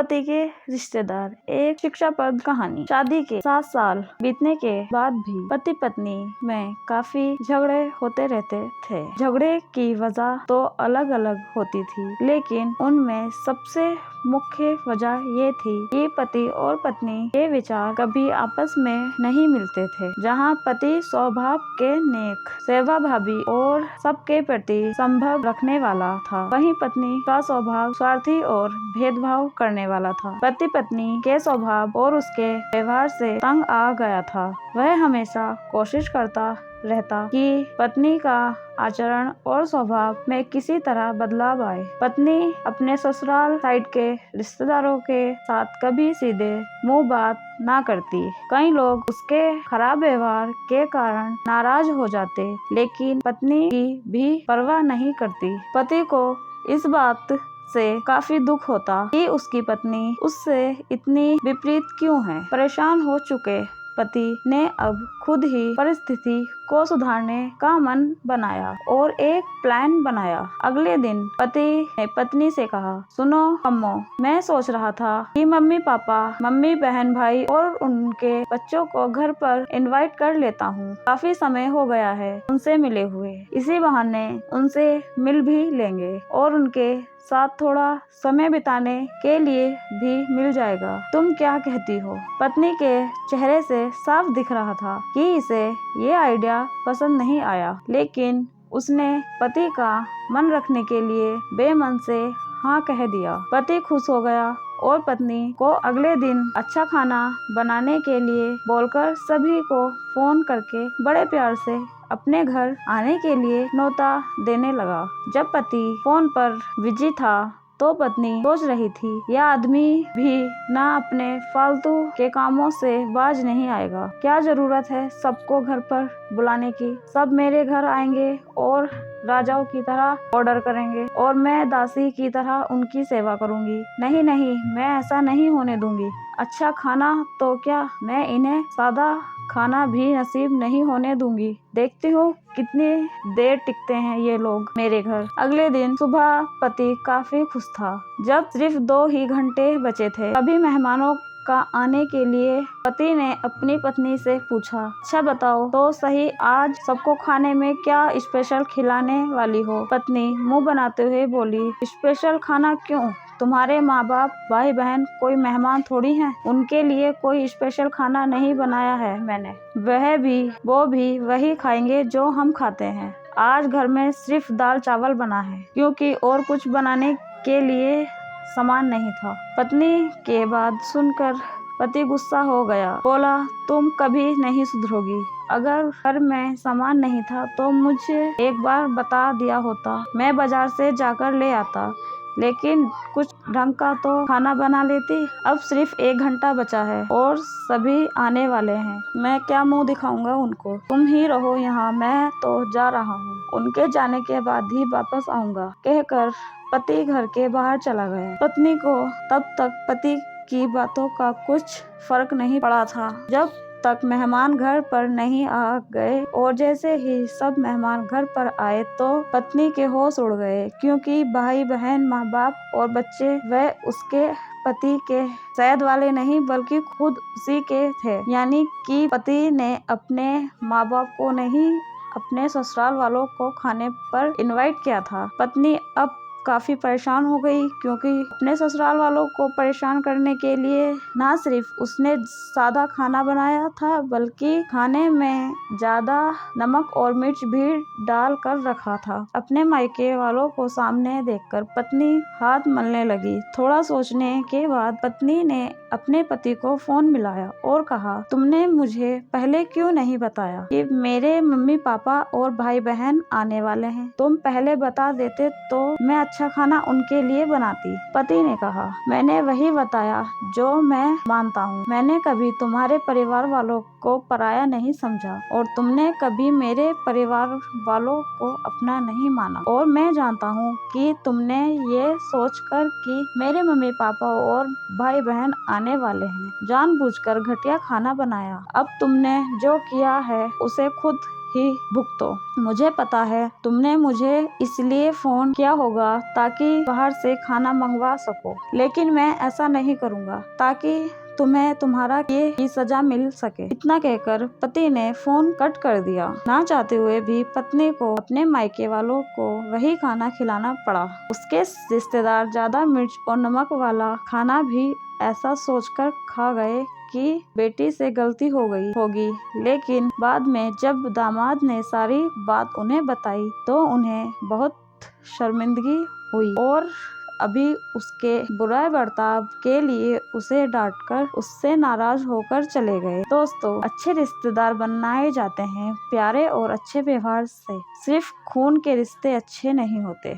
पति के रिश्तेदार। एक शिक्षाप्रद कहानी। शादी के 7 साल बीतने के बाद भी पति पत्नी में काफी झगड़े होते रहते थे। झगड़े की वजह तो अलग अलग होती थी, लेकिन उनमें सबसे मुख्य वजह ये थी कि पति और पत्नी के विचार कभी आपस में नहीं मिलते थे। जहाँ पति स्वभाव के नेक, सेवाभावी और सबके प्रति संभव रखने वाला था, वहीं पत्नी का स्वभाव स्वार्थी और भेदभाव करने वाला था। पति पत्नी के स्वभाव और उसके व्यवहार से तंग आ गया था। वह हमेशा कोशिश करता रहता कि पत्नी का आचरण और स्वभाव में किसी तरह बदलाव आए। पत्नी अपने ससुराल साइड के रिश्तेदारों के साथ कभी सीधे मुंह बात ना करती। कई लोग उसके खराब व्यवहार के कारण नाराज हो जाते, लेकिन पत्नी की भी परवाह नहीं करती। पति को इस बात से काफी दुख होता कि उसकी पत्नी उससे इतनी विपरीत क्यों है। परेशान हो चुके पति ने अब खुद ही परिस्थिति को सुधारने का मन बनाया और एक प्लान बनाया। अगले दिन पति ने पत्नी से कहा, सुनो अम्मो, मैं सोच रहा था कि मम्मी पापा, मम्मी बहन भाई और उनके बच्चों को घर पर इनवाइट कर लेता हूँ। काफी समय हो गया है उनसे मिले हुए। इसी बहाने उनसे मिल भी लेंगे और उनके साथ थोड़ा समय बिताने के लिए भी मिल जाएगा। तुम क्या कहती हो? पत्नी के चेहरे से साफ दिख रहा था कि इसे ये आइडिया पसंद नहीं आया, लेकिन उसने पति का मन रखने के लिए बेमन से हाँ कह दिया। पति खुश हो गया और पत्नी को अगले दिन अच्छा खाना बनाने के लिए बोलकर सभी को फोन करके बड़े प्यार से अपने घर आने के लिए न्योता देने लगा। जब पति फोन पर बिजी था तो पत्नी सोच रही थी, यह आदमी भी ना अपने फालतू के कामों से बाज नहीं आएगा। क्या जरूरत है सबको घर पर बुलाने की? सब मेरे घर आएंगे और राजाओं की तरह ऑर्डर करेंगे और मैं दासी की तरह उनकी सेवा करूंगी। नहीं नहीं, मैं ऐसा नहीं होने दूंगी। अच्छा खाना तो क्या, मैं इन्हें सादा खाना भी नसीब नहीं होने दूंगी। देखती हूँ कितनी देर टिकते हैं ये लोग मेरे घर। अगले दिन सुबह पति काफी खुश था। जब सिर्फ 2 ही घंटे बचे थे, तभी मेहमानों का आने के लिए पति ने अपनी पत्नी से पूछा, अच्छा बताओ तो सही, आज सबको खाने में क्या स्पेशल खिलाने वाली हो? पत्नी मुंह बनाते हुए बोली, स्पेशल खाना क्यों? तुम्हारे माँ बाप, भाई बहन कोई मेहमान थोड़ी हैं। उनके लिए कोई स्पेशल खाना नहीं बनाया है मैंने। वो भी वही खाएंगे जो हम खाते हैं। आज घर में सिर्फ दाल चावल बना है, क्योंकि और कुछ बनाने के लिए सामान नहीं था। पत्नी के बात सुनकर पति गुस्सा हो गया। बोला, तुम कभी नहीं सुधरोगी। अगर घर में सामान नहीं था तो मुझे एक बार बता दिया होता, मैं बाजार से जाकर ले आता, लेकिन कुछ ढंग का तो खाना बना लेती। अब सिर्फ 1 घंटा बचा है और सभी आने वाले हैं। मैं क्या मुंह दिखाऊंगा उनको? तुम ही रहो यहाँ, मैं तो जा रहा हूँ। उनके जाने के बाद ही वापस आऊंगा, कहकर पति घर के बाहर चला गया। पत्नी को तब तक पति की बातों का कुछ फर्क नहीं पड़ा था, जब तक मेहमान घर पर नहीं आ गए। और जैसे ही सब मेहमान घर पर आए तो पत्नी के होश उड़ गए, क्योंकि भाई बहन, माँ बाप और बच्चे वह उसके पति के शहद वाले नहीं बल्कि खुद उसी के थे। यानी कि पति ने अपने माँ बाप को नहीं, अपने ससुराल वालों को खाने पर इनवाइट किया था। पत्नी अब काफी परेशान हो गई, क्योंकि अपने ससुराल वालों को परेशान करने के लिए ना सिर्फ उसने सादा खाना बनाया था, बल्कि खाने में ज्यादा नमक और मिर्च भी डाल कर रखा था। अपने मायके वालों को सामने देखकर पत्नी हाथ मलने लगी। थोड़ा सोचने के बाद पत्नी ने अपने पति को फोन मिलाया और कहा, तुमने मुझे पहले क्यों नहीं बताया कि मेरे मम्मी पापा और भाई बहन आने वाले हैं? तुम पहले बता देते तो मैं अच्छा खाना उनके लिए बनाती। पति ने कहा, मैंने वही बताया जो मैं मानता हूँ। मैंने कभी तुम्हारे परिवार वालों को पराया नहीं समझा और तुमने कभी मेरे परिवार वालों को अपना नहीं माना। और मैं जानता हूँ कि तुमने ये सोचकर कि मेरे मम्मी पापा और भाई बहन आने वाले हैं, जानबूझकर घटिया खाना बनाया। अब तुमने जो किया है उसे खुद ही भुगतो। मुझे पता है तुमने मुझे इसलिए फोन किया होगा ताकि बाहर से खाना मंगवा सको, लेकिन मैं ऐसा नहीं करूँगा ताकि तुम्हें तुम्हारा किए की सजा मिल सके। इतना कहकर पति ने फोन कट कर दिया। ना चाहते हुए भी पत्नी को अपने मायके वालों को वही खाना खिलाना पड़ा। उसके रिश्तेदार ज्यादा मिर्च और नमक वाला खाना भी ऐसा सोचकर खा गए कि बेटी से गलती हो गई होगी, लेकिन बाद में जब दामाद ने सारी बात उन्हें बताई तो उन्हें बहुत शर्मिंदगी हुई और अभी उसके बुरे बर्ताव के लिए उसे डांटकर उससे नाराज होकर चले गए। दोस्तों, अच्छे रिश्तेदार बनाए जाते हैं प्यारे और अच्छे व्यवहार से। सिर्फ खून के रिश्ते अच्छे नहीं होते।